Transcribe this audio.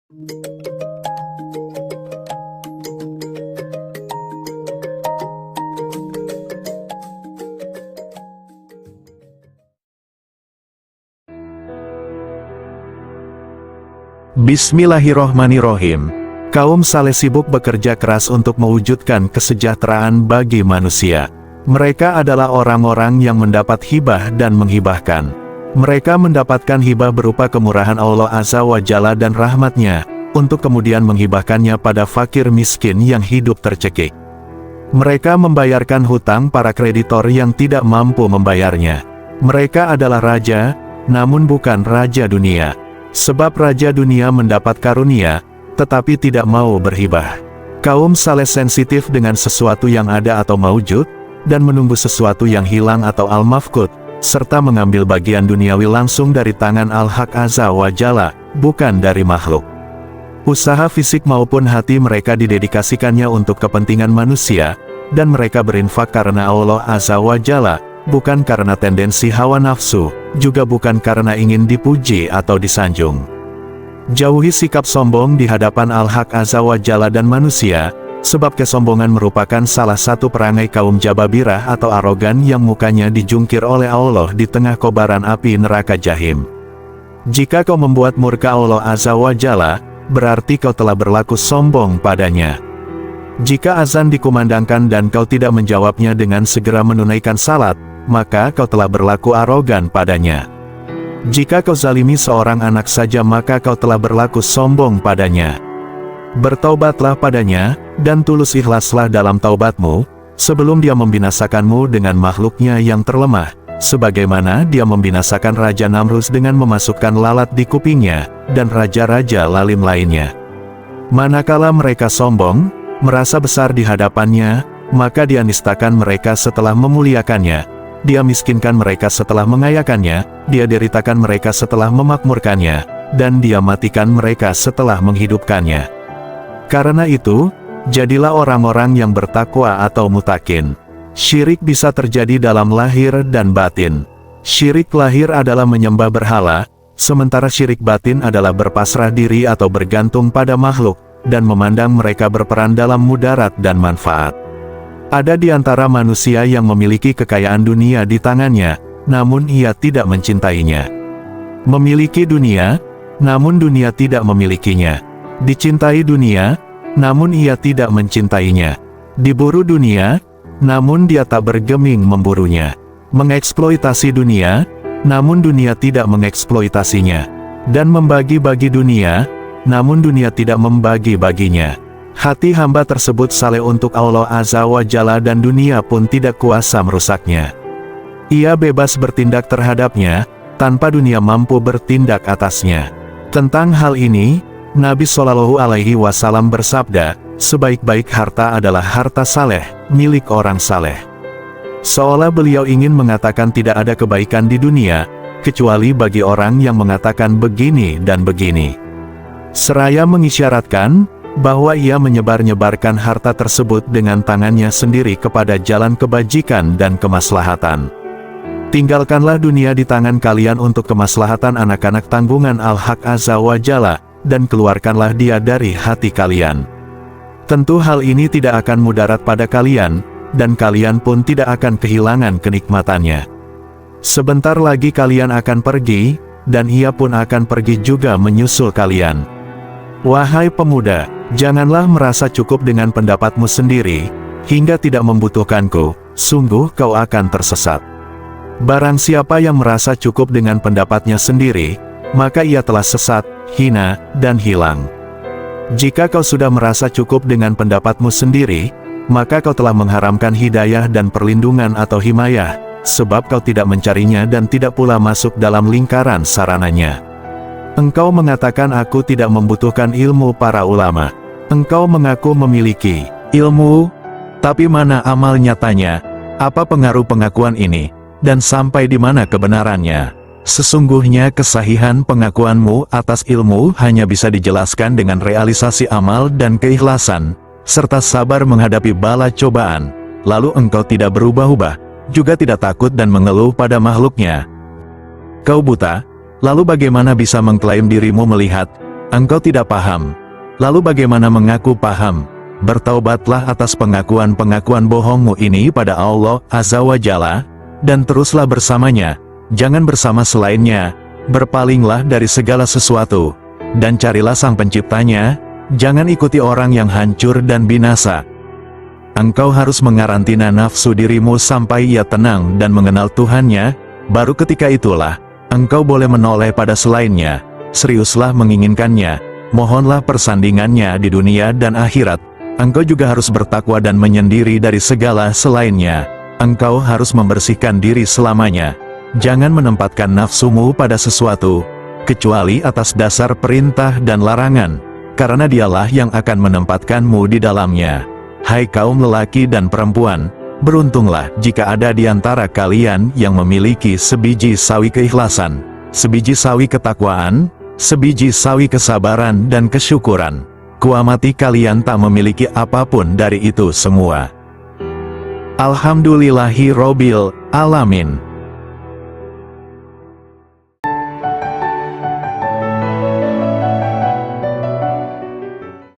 Bismillahirrohmanirrohim. Kaum Saleh sibuk bekerja keras untuk mewujudkan kesejahteraan bagi manusia. Mereka adalah orang-orang yang mendapat hibah dan menghibahkan. Mereka mendapatkan hibah berupa kemurahan Allah Azza wa Jalla dan rahmatnya, untuk kemudian menghibahkannya pada fakir miskin yang hidup tercekik. Mereka membayarkan hutang para kreditor yang tidak mampu membayarnya. Mereka adalah raja, namun bukan raja dunia. Sebab raja dunia mendapat karunia, tetapi tidak mau berhibah. Kaum Saleh sensitif dengan sesuatu yang ada atau maujud, dan menunggu sesuatu yang hilang atau al-mafqud, serta mengambil bagian duniawi langsung dari tangan Al-Haq Azza wa Jalla, bukan dari makhluk. Usaha fisik maupun hati mereka didedikasikannya untuk kepentingan manusia, dan mereka berinfak karena Allah Azza wa Jalla, bukan karena tendensi hawa nafsu, juga bukan karena ingin dipuji atau disanjung. Jauhi sikap sombong di hadapan Al-Haq Azza wa Jalla dan manusia, sebab kesombongan merupakan salah satu perangai kaum jababirah atau arogan yang mukanya dijungkir oleh Allah di tengah kobaran api neraka jahim. Jika kau membuat murka Allah Azza wa Jalla, berarti kau telah berlaku sombong padanya. Jika azan dikumandangkan dan kau tidak menjawabnya dengan segera menunaikan salat, maka kau telah berlaku arogan padanya. Jika kau zalimi seorang anak saja maka kau telah berlaku sombong padanya. Bertaubatlah padanya, dan tulus ikhlaslah dalam taubatmu, sebelum dia membinasakanmu dengan makhluknya yang terlemah, sebagaimana dia membinasakan Raja Namrus dengan memasukkan lalat di kupingnya, dan raja-raja lalim lainnya. Manakala mereka sombong, merasa besar di hadapannya, maka dia nistakan mereka setelah memuliakannya. Dia miskinkan mereka setelah mengayakannya, dia deritakan mereka setelah memakmurkannya, dan dia matikan mereka setelah menghidupkannya. Karena itu, jadilah orang-orang yang bertakwa atau mutakin. Syirik bisa terjadi dalam lahir dan batin. Syirik lahir adalah menyembah berhala, sementara syirik batin adalah berpasrah diri atau bergantung pada makhluk, dan memandang mereka berperan dalam mudarat dan manfaat. Ada di antara manusia yang memiliki kekayaan dunia di tangannya, namun ia tidak mencintainya. Memiliki dunia, namun dunia tidak memilikinya. Dicintai dunia, namun ia tidak mencintainya. Diburu dunia, namun dia tak bergeming memburunya. Mengeksploitasi dunia, namun dunia tidak mengeksploitasinya. Dan membagi-bagi dunia, namun dunia tidak membagi-baginya. Hati hamba tersebut saleh untuk Allah Azza wa Jalla dan dunia pun tidak kuasa merusaknya. Ia bebas bertindak terhadapnya, tanpa dunia mampu bertindak atasnya. Tentang hal ini, Nabi Shallallahu Alaihi Wasallam bersabda, sebaik-baik harta adalah harta saleh, milik orang saleh. Seolah beliau ingin mengatakan tidak ada kebaikan di dunia, kecuali bagi orang yang mengatakan begini dan begini. Seraya mengisyaratkan, bahwa ia menyebar-nyebarkan harta tersebut dengan tangannya sendiri kepada jalan kebajikan dan kemaslahatan. Tinggalkanlah dunia di tangan kalian untuk kemaslahatan anak-anak tanggungan Al-Haq Azza wa Jalla, dan keluarkanlah dia dari hati kalian. Tentu hal ini tidak akan mudarat pada kalian, dan kalian pun tidak akan kehilangan kenikmatannya. Sebentar lagi kalian akan pergi, dan ia pun akan pergi juga menyusul kalian. Wahai pemuda, janganlah merasa cukup dengan pendapatmu sendiri, hingga tidak membutuhkanku, sungguh kau akan tersesat. Barang siapa yang merasa cukup dengan pendapatnya sendiri, maka ia telah sesat, hina, dan hilang. Jika kau sudah merasa cukup dengan pendapatmu sendiri, maka kau telah mengharamkan hidayah dan perlindungan atau himayah, sebab kau tidak mencarinya dan tidak pula masuk dalam lingkaran sarananya. Engkau mengatakan aku tidak membutuhkan ilmu para ulama. Engkau mengaku memiliki ilmu, tapi mana amal nyatanya? Apa pengaruh pengakuan ini? Dan sampai di mana kebenarannya? Sesungguhnya kesahihan pengakuanmu atas ilmu hanya bisa dijelaskan dengan realisasi amal dan keikhlasan, serta sabar menghadapi bala cobaan. Lalu engkau tidak berubah-ubah, juga tidak takut dan mengeluh pada makhluknya. Kau buta, lalu bagaimana bisa mengklaim dirimu melihat? Engkau tidak paham. Lalu bagaimana mengaku paham? Bertaubatlah atas pengakuan-pengakuan bohongmu ini pada Allah Azza wa Jalla, dan teruslah bersamanya, jangan bersama selainnya, berpalinglah dari segala sesuatu, dan carilah Sang Penciptanya, jangan ikuti orang yang hancur dan binasa. Engkau harus mengarantina nafsu dirimu sampai ia tenang dan mengenal Tuhannya, baru ketika itulah, engkau boleh menoleh pada selainnya, seriuslah menginginkannya, mohonlah persandingannya di dunia dan akhirat. Engkau juga harus bertakwa dan menyendiri dari segala selainnya. Engkau harus membersihkan diri selamanya. Jangan menempatkan nafsumu pada sesuatu, kecuali atas dasar perintah dan larangan, karena dialah yang akan menempatkanmu di dalamnya. Hai kaum lelaki dan perempuan, beruntunglah jika ada di antara kalian yang memiliki sebiji sawi keikhlasan, sebiji sawi ketakwaan, sebiji sawi kesabaran dan kesyukuran. Kuamati kalian tak memiliki apapun dari itu semua. Alhamdulillahirobbil alamin.